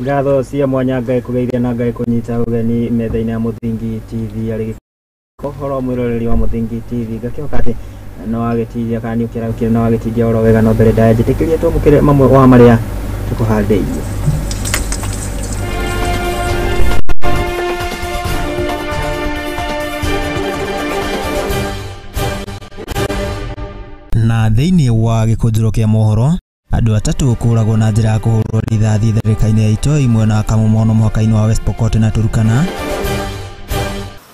Ngatho cia mwanya Ngai kugeithia na Ngai kunyita ugeni metha-ini ya Muthingi TV ari kohoro mwiroreri wa Muthingi TV gakioka ati no agitiria kana ni ukira ukira no agitiria oro wega no mbere ndaje tikiria to mukire mamwe wa maria tukuhandeirie na thiini wa gikunjuro kia mohoro andu atatu kuragwo na njira ya kuhurwo rithathi tharika-ini ya Itoi mwena Kamumono muhaka-ini wa West Pokot na Turkana.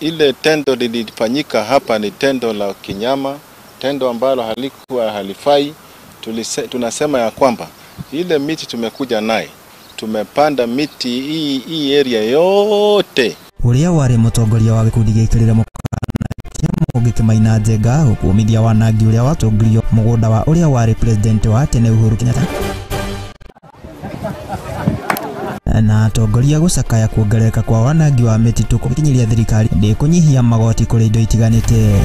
Ile tendo lilifanyika hapa ni tendo la kinyama, tendo ambalo halikuwa halifai. Tunasema ya kwamba ile miti tumekuja naye, tumepanda miti hii area yote. Uria wari mutongoria wa gikundi giikirira mukana Murugi Kimaina Njenga ukumithia wanangi uria watongorio mugunda wa uria wari president wa tene Uhuru Kenyatta na atongoria gucakaya kuongereka kwa wanangi wa mititu kukinyiria thirikari ndi kunyihia magoti kuri indo itiganite.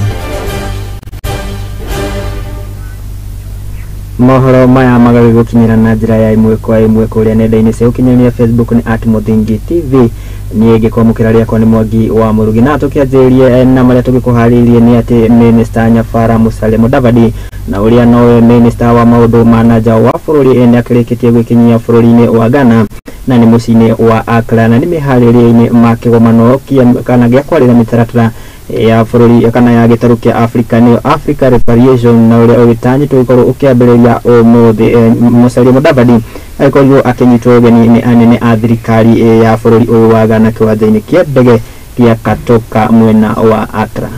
Mohoro maya magagi gukinyira na njira ya imwe kwa imwe kuria nenda-ini cia ukinyanĩria Facebook ni @Muthingi TV ni gikwamukira riakwa ni Mwangi wa Murugi na tukianjirie na maria tugikuharirie ni ati Minister Nyafara Musalia Mudavadi na uria nowe Minister wa maundu ma nanja wa bururi ni akirikitie gwikinyia bururi-ini wa Ghana na ni mucini wa Accra na ni miharirie-ini ma kigomano kana gia kwarira mitaratara ya bururi kana ya gitaru kia Africa ni Africa Reparation na uria ugitanyitwo ikorwo ukiambiriria umuthi Musalia Mudavadi aikorwo akinyitwo ugeni ni anene a thirikari ya bururi uyu wa Ghana kiwanja-ini kia ndege kia Katoka mwena wa Accra.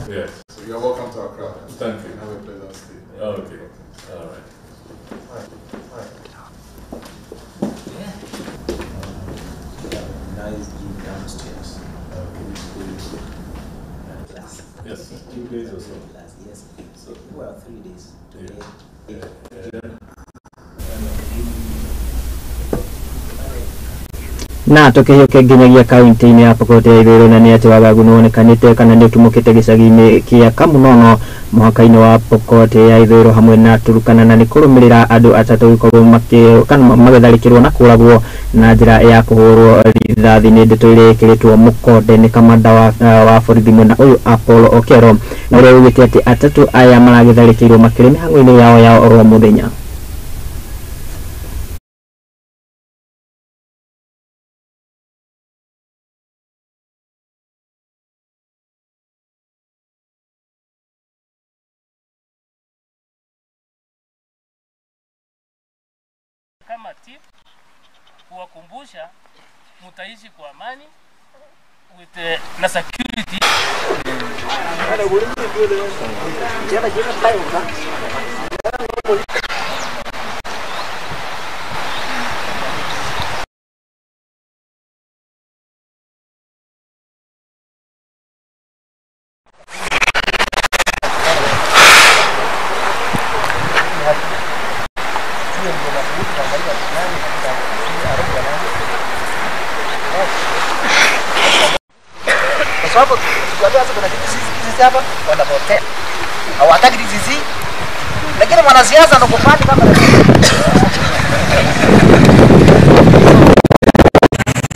Yes. So you're welcome to Accra. Thank you. Have a pleasant stay. Oh, okay. All right. Nice view downstairs. Yes. 2 days or so. Yes. So well, 3 days. Na tukihioke nginyagia kaunti-ini ya Pokot ya Ithũĩro na ni ati wagagu nuonekanite kana ni utumukite gicagi-ini kia Kamumono muhaka-ini wa Pokot ya Ithũĩro hamwe na Turkana na ni kurumirira andu atatu gikorwo magitharikirwo na kuragwo na njira ya kuhurwo rithathi ni ndeto iria ikiritwo mukonde ni kamanda wa borithi mwena uyu Apollo Okero na uria ugite ati atatu aya maragitharikirwo makiri mihango-ini yao ya oro muthenya. Kama tip kuwakumbusha mutaishi kwa amani with na security. Kwa sababu tukiambia sasa kuna kitu hapa wanapotea. Hawataki dizizi. Lakini mwanasiasa ndo kupanda kama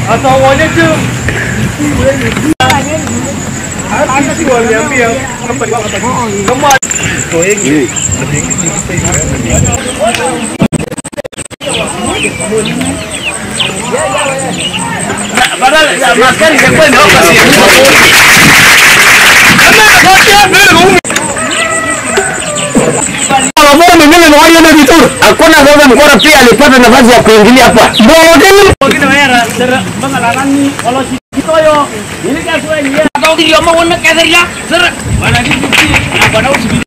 hata waone tu. Hata si waliambia kama toegi. Badala ya maskari ingekuwa ni hapa si. Mbona mimi ni wale na vitu? Hakuna ngoja mkora pia alipata nafasi ya kuingilia hapa. Wengine wera sera bangala nani wala kitoyo. Ile kazi wenyewe. Ndio kama wana kadharia. Sera bana kitu na bana usibiri.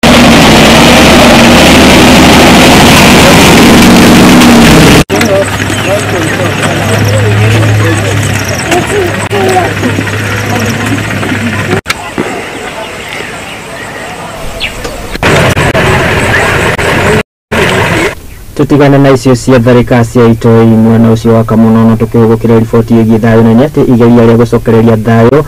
tutigana na icio cia tharika cia itoi mwena ucio wa Kamunono tukigukira riboti igi thayo na nyati igeria ria gucokereria thayo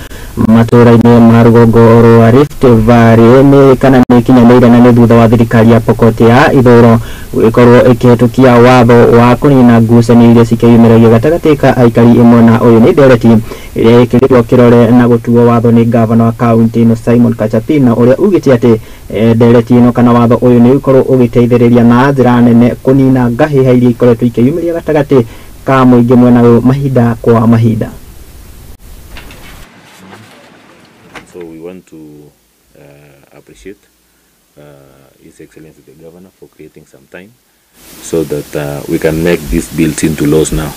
matura-ini ma rugongo rwa Rift Valley ni kana ni kinyanĩire na ni thutha wa thirikari ya Pokot ya ithuro ikorwo ikihitukia watho wa kunina ngucanio iria cikiyumĩragia gatagatĩ ka aikari imwe na uyu ni ndereti iria ikiritwo kirore na gutuo watho ni gavana wa kaunti ino Simon Kachapina uria ugite ati ndereti ino kana watho uyu ni ukorwo ugiteithĩrĩria na njĩra nene kunina ngahiha iria ikoretwo ikiyumĩria gatagatĩ ka muingi mwena uyu mahinda kwa mahinda. So we want to appreciate His Excellency the Governor for creating some time so that we can make these bills into laws now.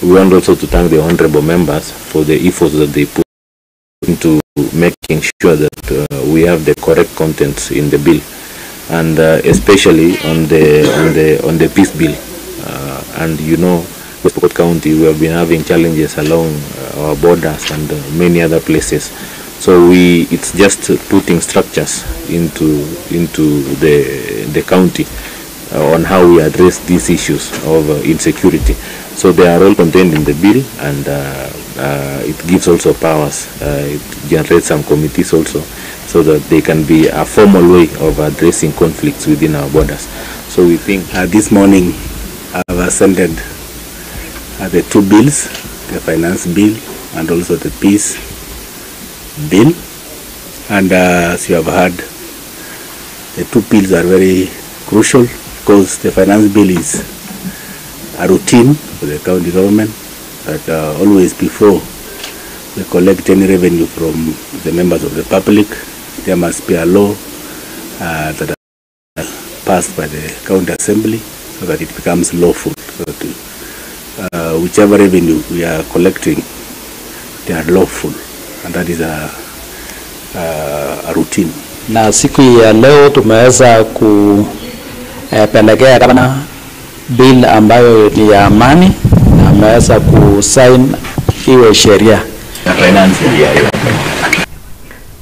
We want also to thank the honorable members for the efforts that they put into making sure that we have the correct contents in the bill, and especially on the peace bill. And you know, West Pokot County, we have been having challenges along our borders and many other places. So it's just putting structures into the county on how we address these issues of insecurity. So they are all contained in the bill, and it gives also powers. It generates some committees also, so that they can be a formal way of addressing conflicts within our borders. So we think this morning I have ascended the two bills, the finance bill and also the peace bill. And as you have heard, the two bills are very crucial because the finance bill is a routine for the county government that always before we collect any revenue from the members of the public, there must be a law that is passed by the county assembly so that it becomes lawful. So that, whichever revenue we are collecting, they are lawful, and that is a routine. Na siku ya leo tumeweza kupelekea gavana bill ambayo ni ya amani na ameweza kusign iwe sheria ya finance ya.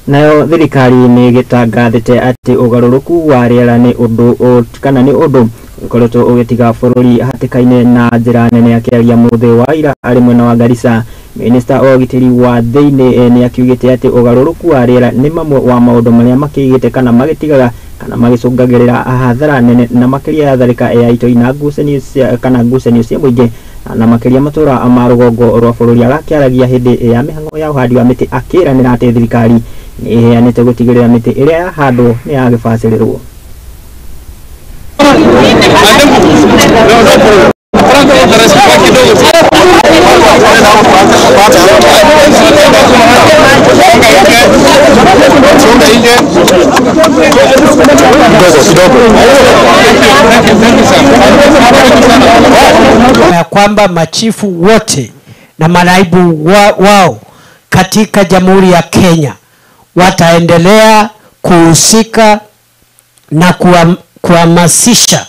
Nayo thirikari ni gitangathite ati ugaruruku wa riera ni undu kana ni undu ukoretwo ugitiga bururi hatikaine na njira nene akiaria muthi wa ira ari mwena wa Garissa. Minister wa ugitiri wa thiini ni akiugite ati ugaruruku wa riera ni mamwe wa maundu maria makigite kana magitigaga kana magicungagirira hathara nene na makiria ya tharika ya itoi na ngucanio kana ngucanio cia muingi na makiria matura ma rugongo rwa bururi arakiaragia hindi ya mihango ya uhandi wa miti akiranira ati thirikari ni iheanite gutigirira miti iria yahandwo ni yagibacirirwo. Ya kwamba machifu wote na manaibu wao katika Jamhuri ya Kenya wataendelea kuhusika na kuhamasisha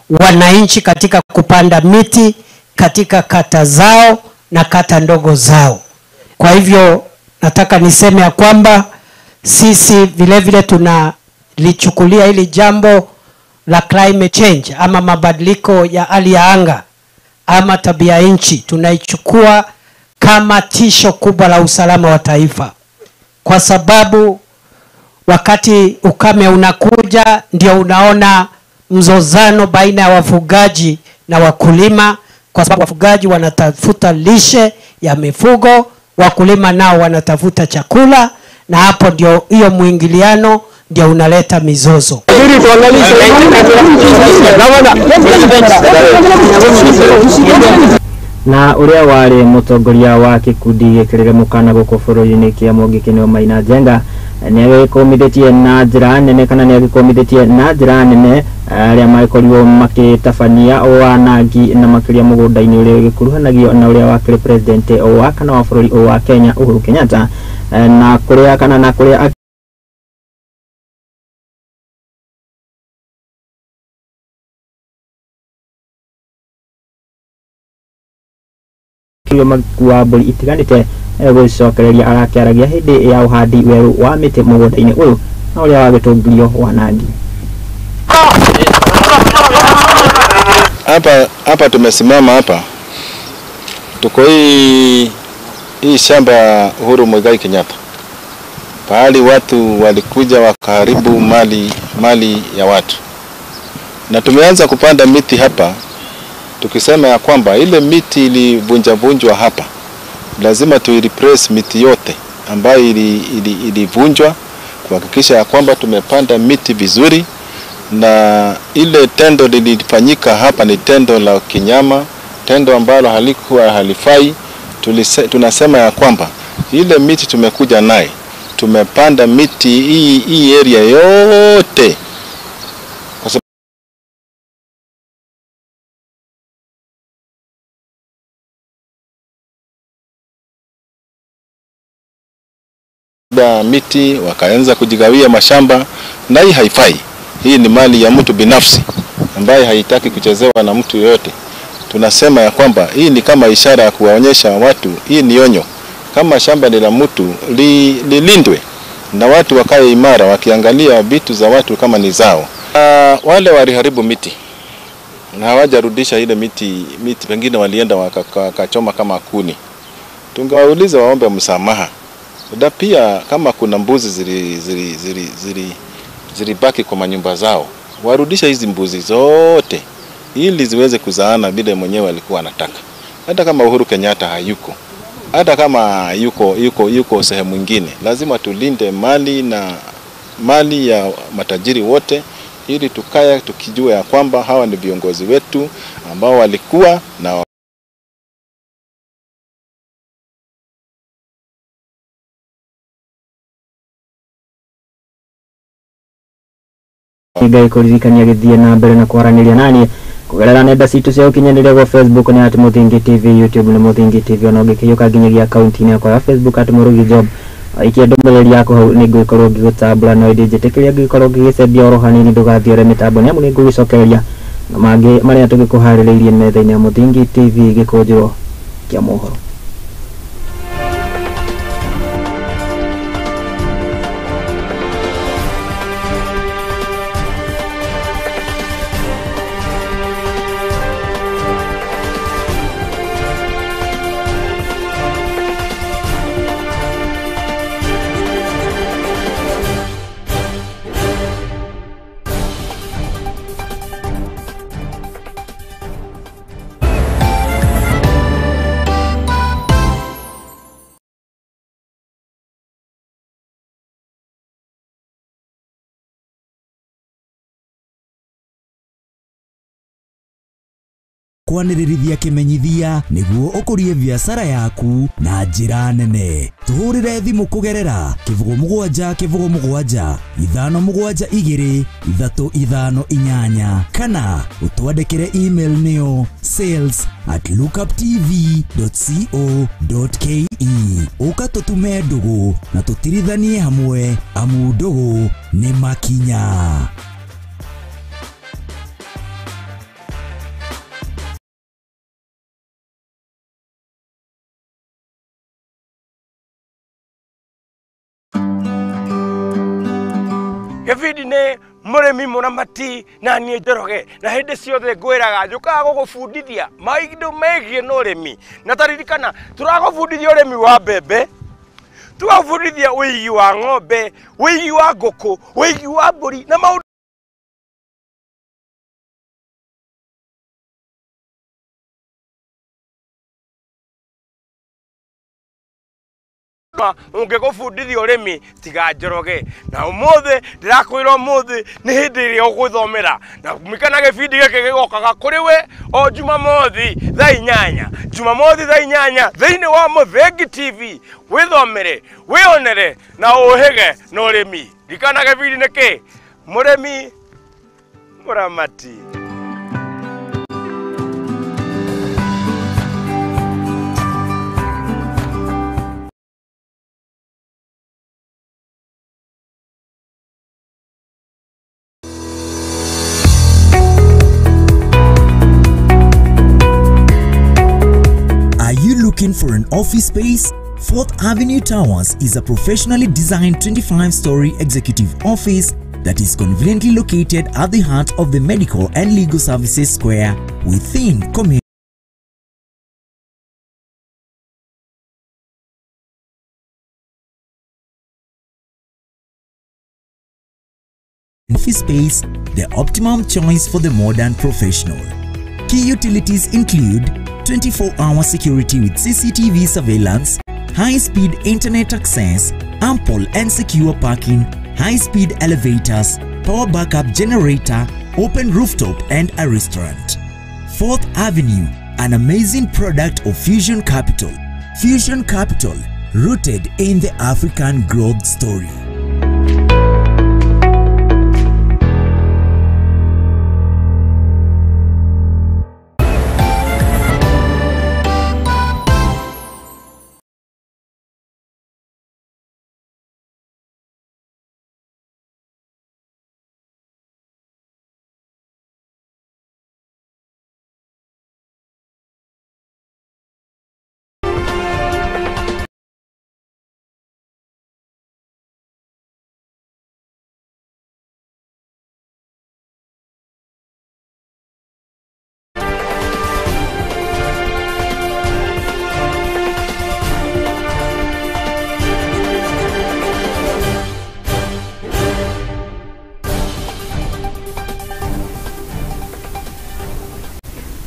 wananchi katika kupanda miti katika kata zao na kata ndogo zao. Kwa hivyo nataka niseme ya kwamba sisi vile vile tunalichukulia hili jambo la climate change ama mabadiliko ya hali ya anga ama tabia nchi, tunaichukua kama tisho kubwa la usalama wa taifa, kwa sababu wakati ukame unakuja ndio unaona mzozano baina ya wafugaji na wakulima, kwa sababu wafugaji wanatafuta lishe ya mifugo, wakulima nao wanatafuta chakula, na hapo ndio hiyo muingiliano ndio unaleta mizozo. Na uria wari mutongoria wa kikundi gikirire mukana guko bururi-ini kia Murugi Maina Jenga ni agikomithitie na njira nene kana ni agikomithitie na njira nene aria maikorirwo makitabania wanangi na makiria mugunda-ini uria gikuruhanagio na uria wakiri president wa kana wa bururi wa Kenya Uhuru Kenyatta na kuria kana na kuria wa mburi itiganite gucokereria arakiaragia hindi ya uhandi weru wa miti mugunda-ini uyu na uria wagitungirio wanangi. Hapa tumesimama hapa. Tuko hii shamba Uhuru Muigai Kenyatta. Pahali watu walikuja wakaharibu mali ya watu. Na tumeanza kupanda miti hapa. Tukisema ya kwamba ile miti ilivunjwa hapa. Lazima tuireplace miti yote ambayo ilivunjwa, kuhakikisha ya kwamba tumepanda miti vizuri. Na ile tendo lilifanyika hapa ni tendo la kinyama, tendo ambalo halikuwa halifai. Tunasema ya kwamba ile miti tumekuja naye, tumepanda miti hii area yote kwa sababu miti wakaanza kujigawia mashamba, na hii haifai. Hii ni mali ya mtu binafsi ambaye haitaki kuchezewa na mtu yoyote. Tunasema ya kwamba hii ni kama ishara ya kuwaonyesha watu, hii ni onyo. Kama shamba ni la mtu lilindwe na watu wakae imara wakiangalia vitu za watu kama ni zao. Wale waliharibu miti na hawajarudisha ile miti pengine walienda wakachoma kama kuni. Tungewauliza waombe msamaha. Na pia kama kuna mbuzi zilibaki kwa manyumba zao, warudisha hizi mbuzi zote ili ziweze kuzaana vile mwenyewe alikuwa anataka. Hata kama Uhuru Kenyatta hayuko, hata kama yuko sehemu nyingine, lazima tulinde mali ya matajiri wote, ili tukaya tukijua ya kwamba hawa ni viongozi wetu ambao walikuwa na Igai kuririkania githie na mbere na kwaraniria nani kugerera nenda citu cia ukinyanĩria kwa Facebook ni @Muthingi TV, YouTube ni Muthingi TV, ona ũngĩkĩyũka nginyagia akaunti-inĩ yakwa ya Facebook @Murugi Job. Aikia ndũmĩrĩri yako hau nĩ ngũgĩkorwo ngĩgũtambũra no ndĩnjĩtĩkĩria ngĩgĩkorwo ngĩgĩcenjia oro hanini, ndũgathiĩ ũrĩa mĩtambo nĩamu nĩ ngũgĩcokereria na mangĩ marĩa tũgĩkũharĩrĩirie metha-inĩ ya Muthingi TV gĩkũnjũro kĩa mohoro. Kwanĩrĩrithia kĩmenyithia nĩguo ũkũrie biacara yaku na njĩra nene. Tũhũrĩre thimũ kũgerera 0777 572 358 kana ũtwandĩkĩre email nĩyo sales@lookuptv.co.ke. Ũka tũtume ndũgũ na tũtirithanie hamwe, amu ndũgũ nĩ makinya. Gavidi ne muremi muramati na nie Njoroge na hindi ciothe ngwiraga njukaga gugubundithia maindo megie no remi na taririkana turagubundithia uremi wa mbembe, tugabundithia wigi wa ng'ombe, wigi wa ngũkũ, wigi wa mbũri na maũndũ ungegubundithia urimi tiga Njoroge. Na umuthi ndirakwira umuthi ni hindi iria uguthomera na mikana gibindi giki gigokaga kuri we o Jumamothi thaa 8, Jumamothi thaa 8 thiini wa Muthingi TV. Withomere, wionere na uhige na urimi. Rikana gibindi niki murimi muramati. Looking for an office space? 4th Avenue Towers is a professionally designed 25-story executive office that is conveniently located at the heart of the Medical and Legal Services Square within community office space, the optimum choice for the modern professional. Key utilities include 24-hour security with CCTV surveillance, high-speed internet access, ample and secure parking, high-speed elevators, power backup generator, open rooftop and a restaurant. 4th Avenue, an amazing product of Fusion Capital. Fusion Capital, rooted in the African growth story.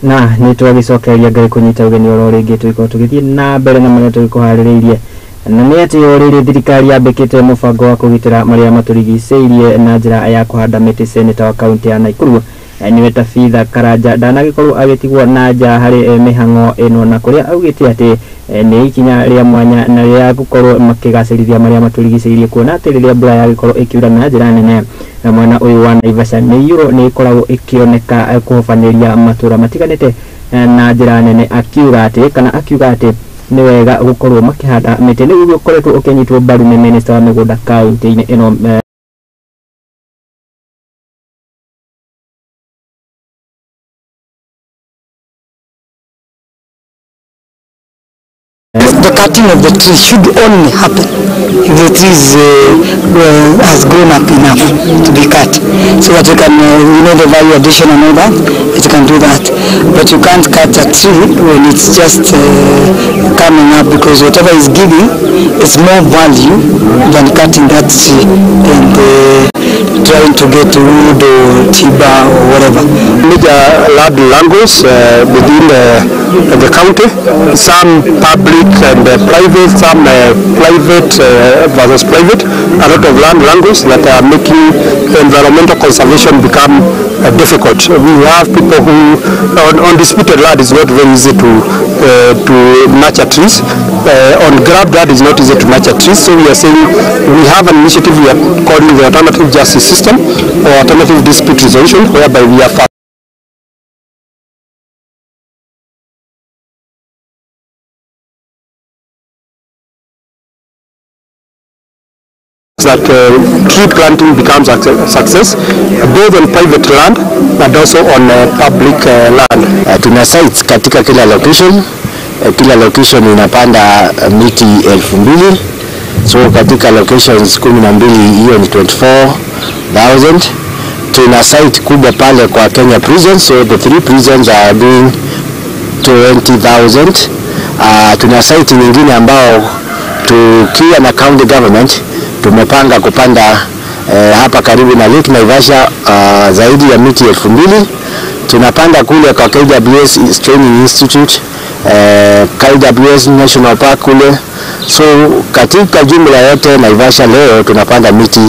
na nitwagicokeria ngai kunyita ugeni oro ringi twiko tugithie na mbere na maria twikuhaririirie na ni ati oriri thirikari yambikite mubango wa kugitira maria maturigiceirie na njira ya kuhanda miti. Senator wa kaunti ya Naikuru niwe Tabitha Karanja ndanagikorwo agitigwo na nja hari mihango ino na kuria augite ati ni ikinya ria mwanya na ria gukorwo makigacirithia maria maturigiceirie kuona ati riria mbura yagikorwo ikiura na njira nene na mwana uyu wa Naivasha ni yuro ni ikoragwo ikioneka kuhofaniria matura matiganite na njira nene akiuga ati ni wega gukorwo makihanda miti ni gukoretwo ukinyitwo mbaru ni minister wa migunda kaunti-ini ino The cutting of the tree should only happen if the tree has grown up enough to be cut, so that you can, the value addition and all that, you can do that. But you can't cut a tree when it's just coming up, because whatever is giving is more value than cutting that tree and trying to get wood or timber or whatever. Major large language within the county, some public and private, some private versus private, a lot of land language that are making environmental conservation become difficult. We have people who, on disputed land is not very easy to nurture trees. On grab that is not easy to nurture trees. So we are saying we have an initiative we are calling the alternative justice system or alternative dispute resolution, whereby we are that tree planting becomes a success both on private land and also on public land. Tuna sites katika kila location inapanda miti 2,000, so katika locations 12 hiyo ni 24,000. Tuna site kubwa pale kwa Kenya prisons, so the 3 prisons are doing 20,000. Tuna site nyingine ambao tukiwa na county government tumepanga kupanda hapa karibu na Lake Naivasha zaidi ya miti 2,000. Tunapanda kule kwa KWS Training Institute, KWS National Park kule. So katika jumla yote Naivasha leo tunapanda miti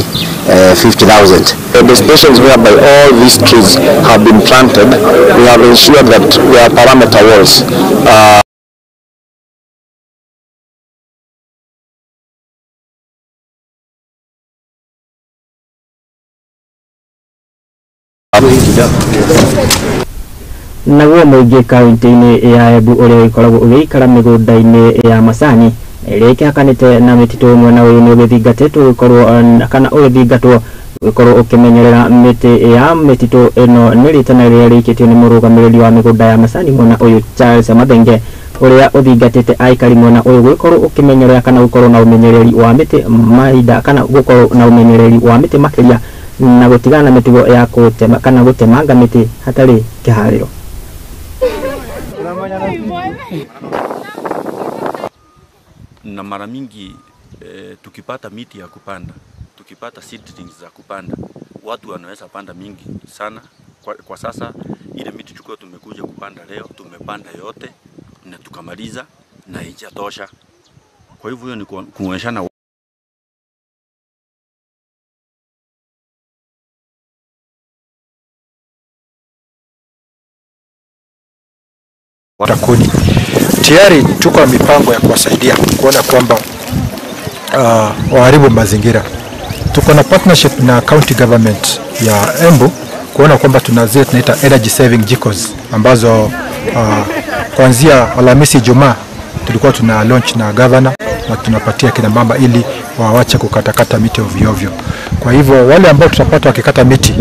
50,000. The stations whereby all these trees have been planted, we have ensured that there are parameter walls. Naguo muingi kaunti-ini ya Embu uria ikoragwo ugiikara migunda-ini ya macani iria ikihakanite na mititu mwena uyu ni ugithingatitwo gukorwo kana ugithingatwo gukorwo ukimenyerera miti ya mititu ino ni ritana riria rikitio ni murugamiriri wa migunda ya macani mwena uyu Charles Mathenge uria uthingatite aikari mwena uyu gukorwo ukimenyerera kana gukorwo na umenyereri wa miti mahinda kana gukorwo na umenyereri wa miti makiria na gutigana na mitugo ya gutema kana gutemanga miti hatari kihariro. Na mara mingi tukipata miti ya kupanda, tukipata seedlings za kupanda, watu wanaweza panda mingi sana. Kwa sasa ile miti chukua tumekuja kupanda leo, tumepanda yote na tukamaliza na haijatosha. Kwa hivyo hiyo ni kuonyeshana watakuni. Tayari tuko na mipango ya kuwasaidia kuona kwamba waharibu mazingira. Tuko na partnership na county government ya Embu kuona kwamba tunazile tunaita energy saving jikos ambazo kuanzia Alhamisi Ijumaa tulikuwa tuna launch na governor na tunapatia kina mama ili waache kukatakata miti ovyo ovyo. Kwa hivyo wale ambao tutapata wakikata miti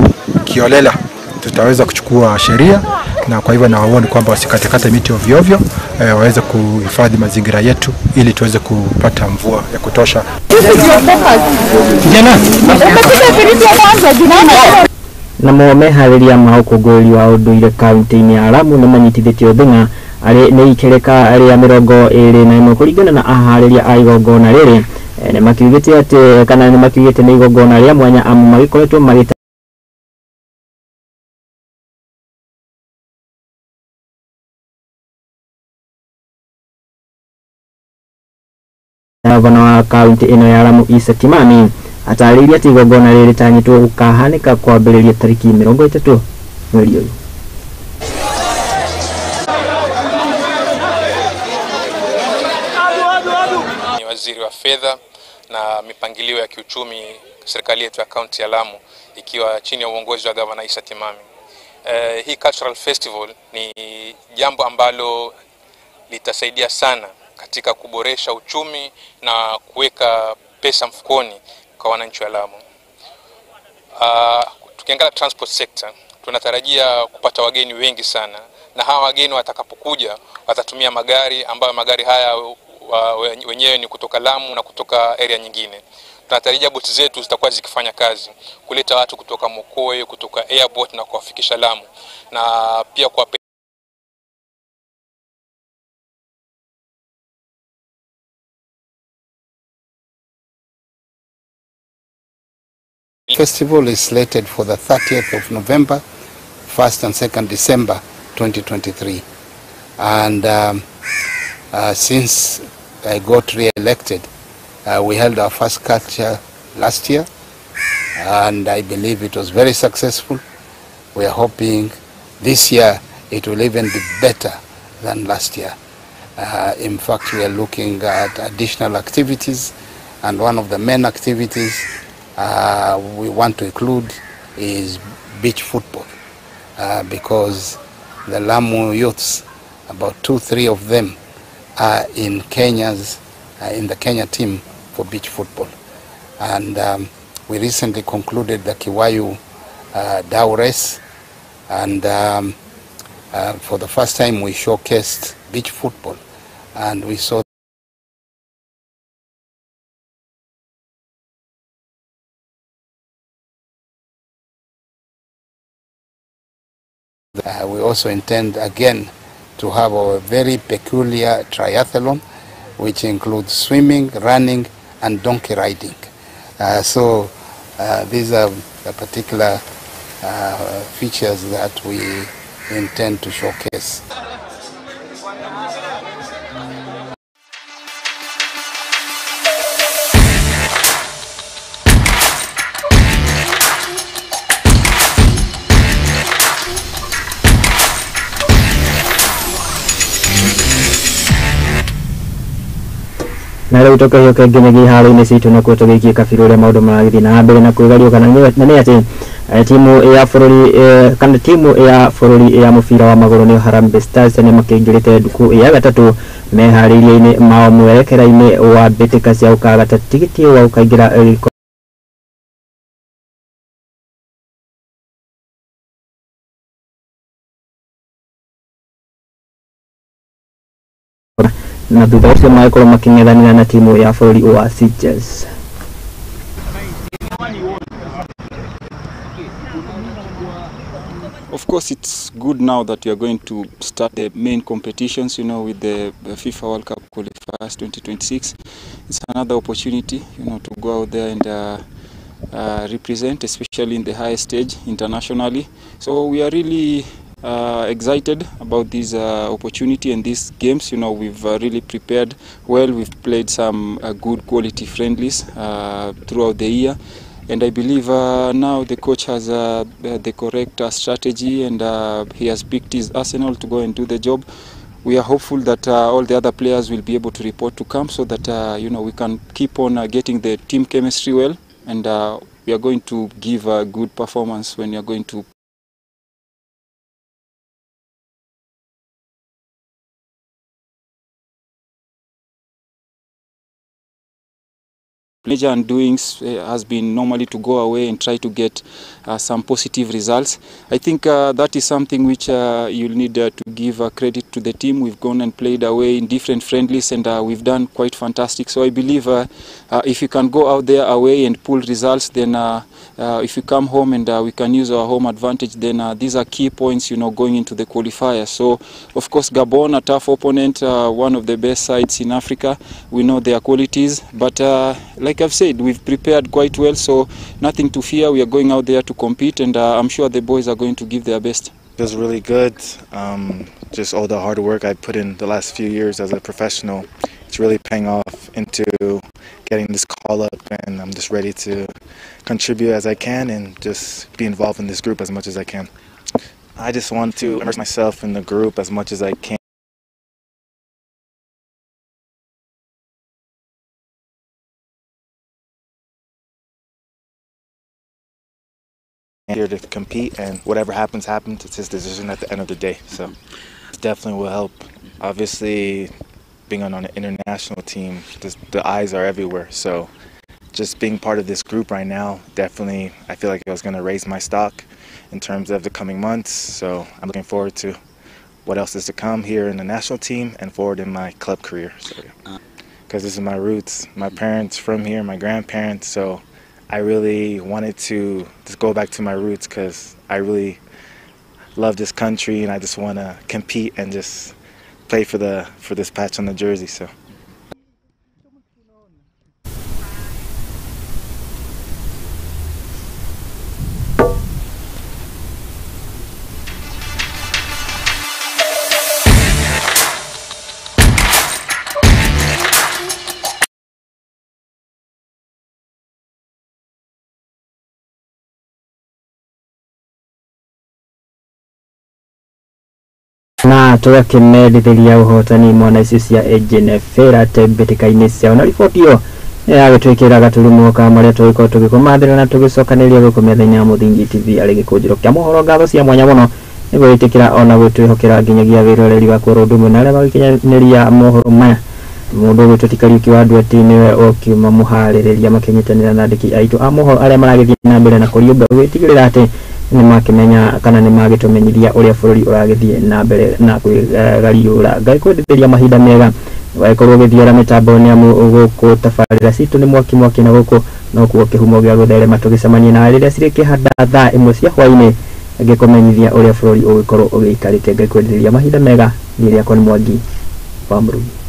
kiolela tutaweza kuchukua sheria, na kwa hivyo nawaoni kwamba wasikatakata miti ovyo ovyo, waweze kuhifadhi mazingira yetu ili tuweze kupata mvua ya kutosha. Na meharĩria ma ũkũngũĩri wa ũndũire kaunti-inĩ ya Lamu nĩ manyitithĩtio thing'a arĩ nĩ ikereka rĩa 21 kũringana na aharĩria a igongona rĩrĩ. Nĩ makiugĩte atĩ kana nĩ makiugĩte nĩ igongona rĩa mwanya amu magĩkoretwo magĩta Gavana wa kaunti ino ya Lamu Kimani atarĩirie atĩ igongona rĩrĩ rĩtanyĩtwo gũkahanĩka kwambĩrĩria tarĩki 30 mweri ũyũ. Ni waziri wa fedha na mipangilio ya kiuchumi serikali yetu ya kaunti ya Lamu ikiwa chini ya uongozi wa Gavana Kimani. Hii cultural festival ni jambo ambalo litasaidia sana katika kuboresha uchumi na kuweka pesa mfukoni kwa wananchi wa Lamu. Tukiangalia transport sector, tunatarajia kupata wageni wengi sana, na hawa wageni watakapokuja watatumia magari ambayo magari haya wenyewe ni kutoka Lamu na kutoka area nyingine. Tunatarajia boti zetu zitakuwa zikifanya kazi kuleta watu kutoka Mokoe, kutoka airport na kuwafikisha Lamu, na pia kwa Festival is slated for the 30th of November, 1st and 2nd December 2023. And since I got re-elected, we held our first culture last year, and I believe it was very successful. We are hoping this year it will even be better than last year. In fact, we are looking at additional activities, and one of the main activities we want to include is beach football, because the Lamu youths, about 2-3 of them, are in in the Kenya team for beach football. And we recently concluded the Kiwayu Dau race, and for the first time we showcased beach football, and we saw we also intend again to have a very peculiar triathlon, which includes swimming, running, and donkey riding. So these are the particular features that we intend to showcase. Na rĩu tũkĩhiũka nginyagia iharo-inĩ citũ na kuo tũgĩikie kabirũ ũrĩa maũndũ maragĩthiĩ na mbere na kwĩgariũka na nĩ atĩ timu ya bũrũri kana timu ya bũrũri ya mũbira wa magũrũ nĩ Harambee Stars nĩ makĩingĩrĩte ndukũ ya gatatũ meharĩria-inĩ mao mwerekera-inĩ wa mbĩtĩka cia gũkagata tigiti wa gũkaingĩra na thutha ũcio magĩkorwo makĩng'ethanĩra na timu ya bũrũri wa Seychelles. Of course, it's good now that we are going to start the main competitions, with the FIFA World Cup qualifiers 2026. It's another opportunity, to go out there and represent, especially in the highest stage internationally. So we are really excited about this opportunity and these games. We've really prepared well. We've played some good quality friendlies throughout the year. And I believe now the coach has the correct strategy, and he has picked his arsenal to go and do the job. We are hopeful that all the other players will be able to report to camp so that we can keep on getting the team chemistry well, and we are going to give a good performance when we are going to pleasure and doings has been normally to go away and try to get some positive results. I think that is something which you'll need to give credit to the team. We've gone and played away in different friendlies, and we've done quite fantastic. So I believe if you can go out there away and pull results, then if you come home and we can use our home advantage, then these are key points, going into the qualifier. So of course Gabon, a tough opponent, one of the best sides in Africa. We know their qualities, but like I've said, we've prepared quite well, so nothing to fear. We are going out there to compete, and I'm sure the boys are going to give their best. It was really good. Just all the hard work I put in the last few years as a professional, it's really paying off into getting this call up, and I'm just ready to contribute as I can and just be involved in this group as much as I can. I just want to immerse myself in the group as much as I can. Here to compete, and whatever happens, happens. It's his decision at the end of the day. So it definitely will help. Obviously, being on an international team, the eyes are everywhere. So just being part of this group right now, definitely, I feel like it was going to raise my stock in terms of the coming months. So I'm looking forward to what else is to come here in the national team and forward in my club career. Because this is my roots. My parents from here, my grandparents. So I really wanted to just go back to my roots because I really love this country, and I just want to compete and just play for this patch on the jersey. So. na tugakĩmendithĩria ũhotani mwana icio cia NFL mbĩtĩka-inĩ ciao na riboti ĩyo yagĩtwĩkĩra gaturumo ka marĩa tũgĩkorwo tũgĩkũmathĩra na tũgĩcokanĩria gũkũ metha-inĩ ya Mũthingi TV arĩ gĩkũnjũro kĩa mohoro. Ngatho cia mwanya mũno nĩ gwĩtĩkĩra ona gwĩtwĩhokera nginyagia wĩroreri wa kũrũ ũndũ ũmwe na arĩa magĩkinyanĩria mohoro maya. Mũndũ ũgwĩtwo Kariuki wa Ndweti nĩwe ũkiuma mũharĩrĩria makĩnyitanĩra na andĩki aitũ a mohoro arĩa maragĩthiĩ na mbere na kũriũmba gwĩtigĩrĩra atĩ nĩ makĩmenya kana nĩ magĩtũmenyithia ũrĩa bũrũri ũragĩthiĩ na mbere na kwĩgariũra. Ngai kwendithĩria mahinda mega wagĩkorwo ũgĩthiĩra mĩtambo nĩ amu gũkũ tabarĩra citũ nĩ mwaki na gũkũ no kuo kĩhumo gĩa gũtherema tũgĩcemanie na rĩrĩa cirĩ kĩhanda thaa ĩmwe cia hwaĩ-inĩ ngĩkũmenyithia ũrĩa bũrũri ũgĩkorwo ũgĩikarĩte. Ngai kwendithĩria mahinda mega. Niĩ rĩakwa nĩ Mwangi wa Murugi.